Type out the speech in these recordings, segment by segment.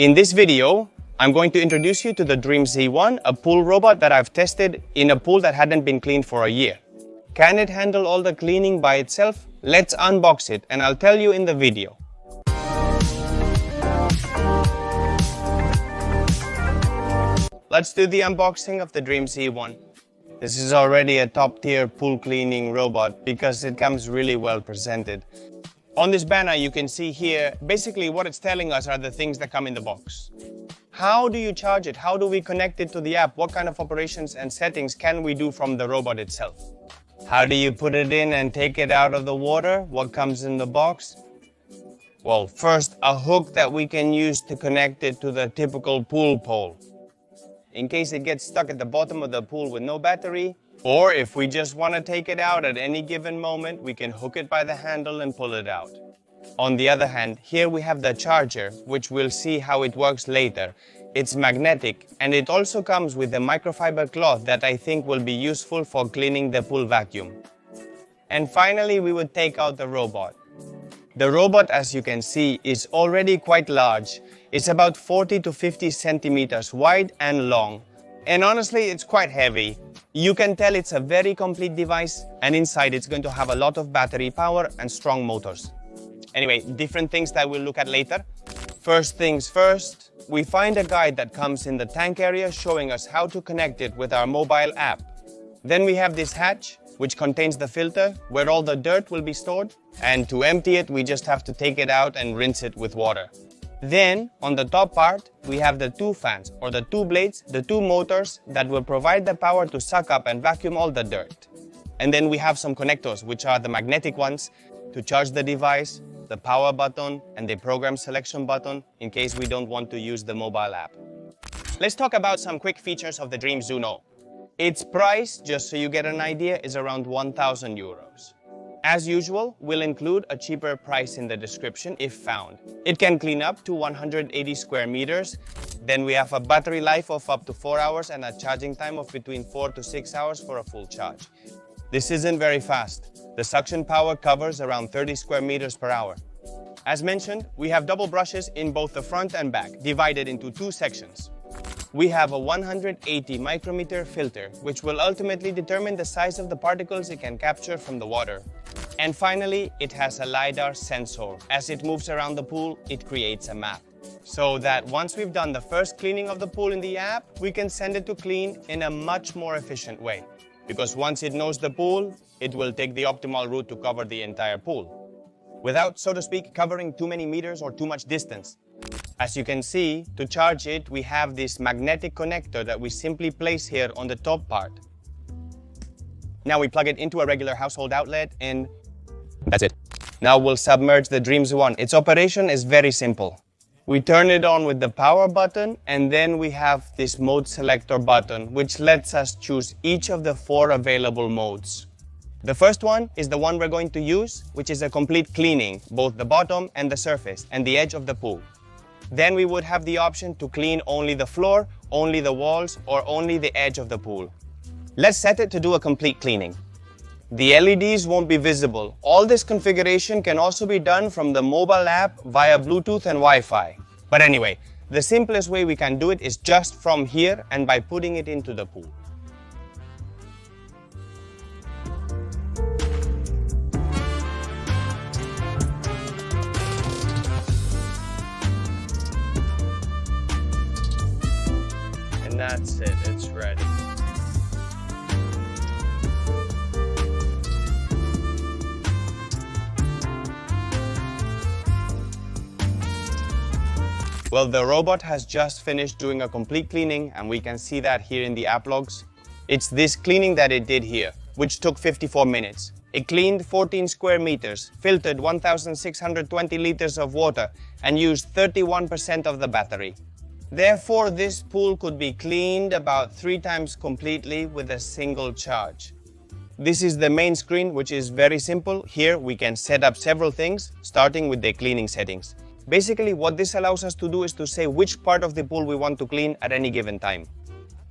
In this video, I'm going to introduce you to the DREAME Z1, a pool robot that I've tested in a pool that hadn't been cleaned for a year. Can it handle all the cleaning by itself? Let's unbox it and I'll tell you in the video. Let's do the unboxing of the DREAME Z1. This is already a top-tier pool cleaning robot because it comes really well presented. On this banner you can see here, basically what it's telling us are the things that come in the box. How do you charge it? How do we connect it to the app? What kind of operations and settings can we do from the robot itself? How do you put it in and take it out of the water? What comes in the box? Well, first, a hook that we can use to connect it to the typical pool pole. In case it gets stuck at the bottom of the pool with no battery, or if we just want to take it out at any given moment, we can hook it by the handle and pull it out. On the other hand, here we have the charger, which we'll see how it works later. It's magnetic, and it also comes with a microfiber cloth that I think will be useful for cleaning the pool vacuum. And finally, we would take out the robot. The robot, as you can see, is already quite large. It's about 40 to 50 centimeters wide and long. And honestly, it's quite heavy. You can tell it's a very complete device, and inside it's going to have a lot of battery power and strong motors. Anyway, different things that we'll look at later. First things first, we find a guide that comes in the tank area showing us how to connect it with our mobile app. Then we have this hatch, which contains the filter where all the dirt will be stored. And to empty it, we just have to take it out and rinse it with water. Then, on the top part, we have the two fans, or the two blades, the two motors that will provide the power to suck up and vacuum all the dirt. And then we have some connectors, which are the magnetic ones, to charge the device, the power button, and the program selection button, in case we don't want to use the mobile app. Let's talk about some quick features of the DREAME Zuno. Its price, just so you get an idea, is around 1,000 euros. As usual, we'll include a cheaper price in the description if found. It can clean up to 180 square meters. Then we have a battery life of up to 4 hours and a charging time of between 4 to 6 hours for a full charge. This isn't very fast. The suction power covers around 30 square meters per hour. As mentioned, we have double brushes in both the front and back, divided into two sections. We have a 180 micrometer filter, which will ultimately determine the size of the particles it can capture from the water. And finally, it has a LiDAR sensor. As it moves around the pool, it creates a map. So that once we've done the first cleaning of the pool in the app, we can send it to clean in a much more efficient way. Because once it knows the pool, it will take the optimal route to cover the entire pool, without, so to speak, covering too many meters or too much distance. As you can see, to charge it, we have this magnetic connector that we simply place here on the top part. Now we plug it into a regular household outlet and that's it. Now we'll submerge the DREAME Z1. Its operation is very simple. We turn it on with the power button, and then we have this mode selector button, which lets us choose each of the 4 available modes. The first one is the one we're going to use, which is a complete cleaning, both the bottom and the surface and the edge of the pool. Then we would have the option to clean only the floor, only the walls, or only the edge of the pool. Let's set it to do a complete cleaning. The LEDs won't be visible. All this configuration can also be done from the mobile app via Bluetooth and Wi-Fi. But anyway, the simplest way we can do it is just from here and by putting it into the pool. And that's it, it's ready. Well, the robot has just finished doing a complete cleaning, and we can see that here in the app logs. It's this cleaning that it did here, which took 54 minutes. It cleaned 14 square meters, filtered 1,620 liters of water, and used 31% of the battery. Therefore, this pool could be cleaned about 3 times completely with a single charge. This is the main screen, which is very simple. Here we can set up several things, starting with the cleaning settings. Basically, what this allows us to do is to say which part of the pool we want to clean at any given time.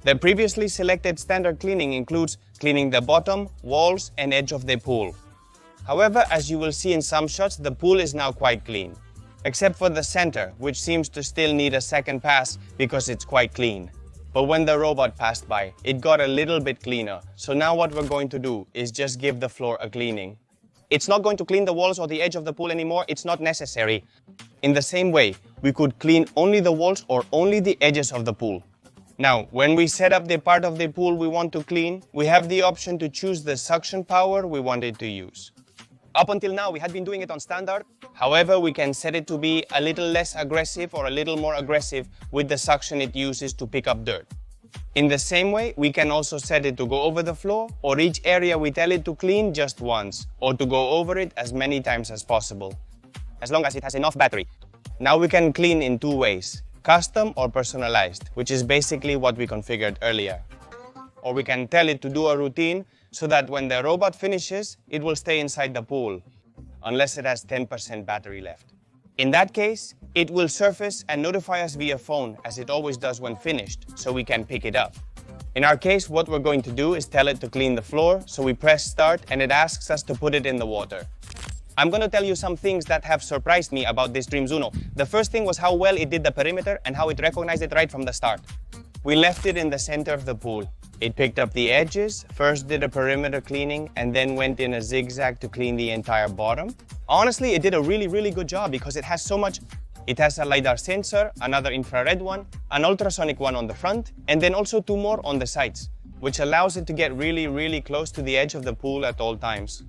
The previously selected standard cleaning includes cleaning the bottom, walls, and edge of the pool. However, as you will see in some shots, the pool is now quite clean. except for the center, which seems to still need a second pass because it's quite clean. But when the robot passed by, it got a little bit cleaner. So now what we're going to do is just give the floor a cleaning. It's not going to clean the walls or the edge of the pool anymore. It's not necessary. In the same way, we could clean only the walls or only the edges of the pool. Now, when we set up the part of the pool we want to clean, we have the option to choose the suction power we want it to use. Up until now, we had been doing it on standard. However, we can set it to be a little less aggressive or a little more aggressive with the suction it uses to pick up dirt. In the same way, we can also set it to go over the floor or each area we tell it to clean just once, or to go over it as many times as possible, as long as it has enough battery. Now we can clean in two ways, custom or personalized, which is basically what we configured earlier. Or we can tell it to do a routine so that when the robot finishes, it will stay inside the pool, unless it has 10% battery left. In that case, it will surface and notify us via phone, as it always does when finished, so we can pick it up. In our case, what we're going to do is tell it to clean the floor, so we press start and it asks us to put it in the water. I'm going to tell you some things that have surprised me about this DREAME Uno. The first thing was how well it did the perimeter and how it recognized it right from the start. We left it in the center of the pool. It picked up the edges, first did a perimeter cleaning, and then went in a zigzag to clean the entire bottom. Honestly, it did a really good job because it has so much. It has a LiDAR sensor, another infrared one, an ultrasonic one on the front, and then also two more on the sides, which allows it to get really close to the edge of the pool at all times.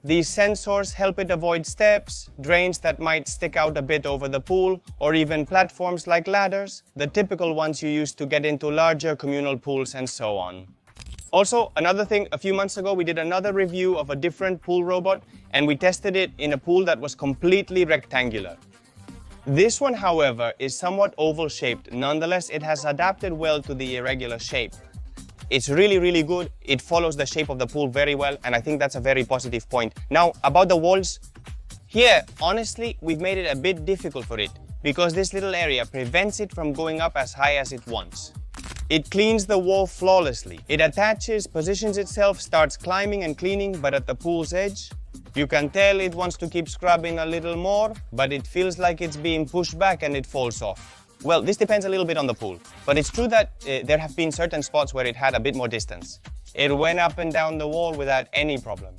These sensors help it avoid steps, drains that might stick out a bit over the pool, or even platforms like ladders, the typical ones you use to get into larger communal pools and so on. Also, another thing, a few months ago we did another review of a different pool robot and we tested it in a pool that was completely rectangular. This one, however, is somewhat oval shaped. Nonetheless, it has adapted well to the irregular shape. It's really good. It follows the shape of the pool very well, and I think that's a very positive point. Now, about the walls, here, honestly, we've made it a bit difficult for it because this little area prevents it from going up as high as it wants. It cleans the wall flawlessly. It attaches, positions itself, starts climbing and cleaning, but at the pool's edge, you can tell it wants to keep scrubbing a little more, but it feels like it's being pushed back and it falls off. Well, this depends a little bit on the pool, but it's true that there have been certain spots where it had a bit more distance. It went up and down the wall without any problem.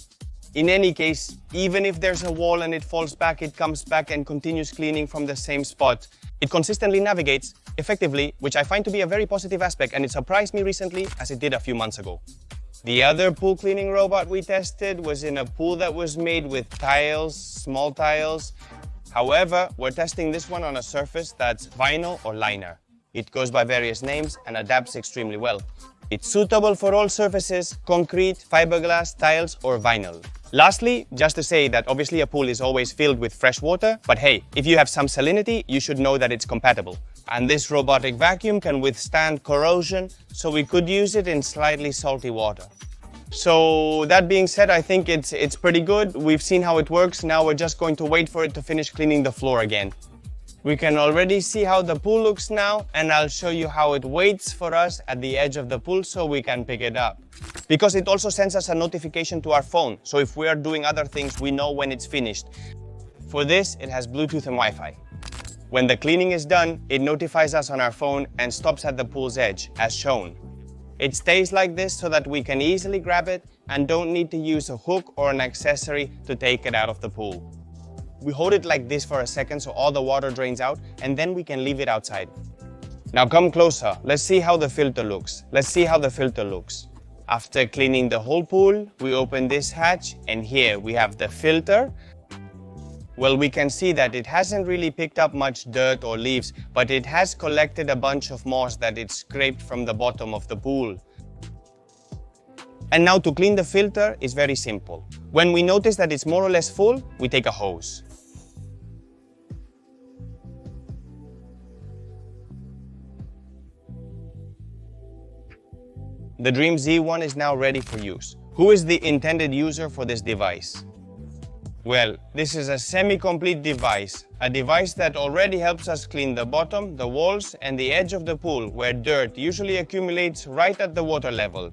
In any case, even if there's a wall and it falls back, it comes back and continues cleaning from the same spot. It consistently navigates effectively, which I find to be a very positive aspect, and it surprised me recently as it did a few months ago. The other pool cleaning robot we tested was in a pool that was made with tiles, small tiles. However, we're testing this one on a surface that's vinyl or liner. It goes by various names and adapts extremely well. It's suitable for all surfaces, concrete, fiberglass, tiles or vinyl. Lastly, just to say that obviously a pool is always filled with fresh water, but hey, if you have some salinity, you should know that it's compatible. And this robotic vacuum can withstand corrosion, so we could use it in slightly salty water. So that being said, I think it's pretty good. We've seen how it works. Now we're just going to wait for it to finish cleaning the floor again. We can already see how the pool looks now, and I'll show you how it waits for us at the edge of the pool so we can pick it up. Because it also sends us a notification to our phone, so if we are doing other things, we know when it's finished. For this, it has Bluetooth and Wi-Fi. When the cleaning is done, it notifies us on our phone and stops at the pool's edge, as shown. It stays like this so that we can easily grab it and don't need to use a hook or an accessory to take it out of the pool. We hold it like this for a second so all the water drains out, and then we can leave it outside. Now come closer. Let's see how the filter looks. After cleaning the whole pool, we open this hatch, and here we have the filter. Well, we can see that it hasn't really picked up much dirt or leaves, but it has collected a bunch of moss that it scraped from the bottom of the pool. And now to clean the filter is very simple. When we notice that it's more or less full, we take a hose. The DREAME Z1 is now ready for use. Who is the intended user for this device? Well, this is a semi-complete device, a device that already helps us clean the bottom, the walls and the edge of the pool where dirt usually accumulates right at the water level.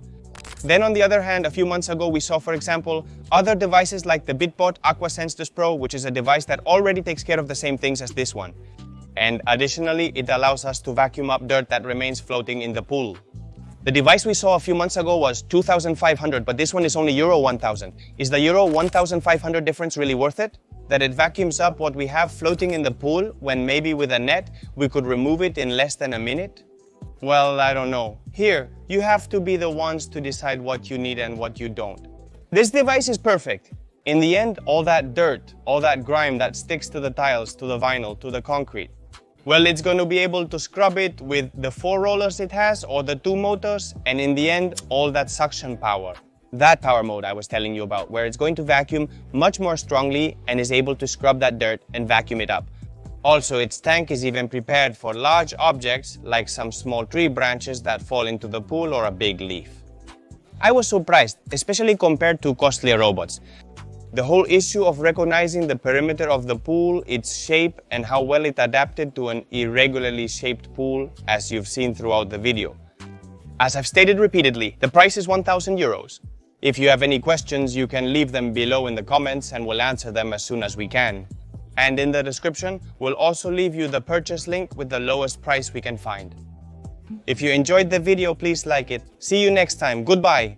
Then on the other hand, a few months ago, we saw, for example, other devices like the Bitbot AquaSense Pro, which is a device that already takes care of the same things as this one. And additionally, it allows us to vacuum up dirt that remains floating in the pool. The device we saw a few months ago was 2,500, but this one is only Euro 1,000. Is the Euro 1,500 difference really worth it? That it vacuums up what we have floating in the pool when maybe with a net we could remove it in less than a minute? Well, I don't know. Here, you have to be the ones to decide what you need and what you don't. This device is perfect. In the end, all that dirt, all that grime that sticks to the tiles, to the vinyl, to the concrete, well, it's going to be able to scrub it with the 4 rollers it has or the 2 motors, and in the end, all that suction power. That power mode I was telling you about, where it's going to vacuum much more strongly and is able to scrub that dirt and vacuum it up. Also, its tank is even prepared for large objects like some small tree branches that fall into the pool or a big leaf. I was surprised, especially compared to costlier robots. The whole issue of recognizing the perimeter of the pool, its shape, and how well it adapted to an irregularly shaped pool, as you've seen throughout the video. As I've stated repeatedly, the price is 1,000 euros. If you have any questions, you can leave them below in the comments and we'll answer them as soon as we can. And in the description, we'll also leave you the purchase link with the lowest price we can find. If you enjoyed the video, please like it. See you next time. Goodbye.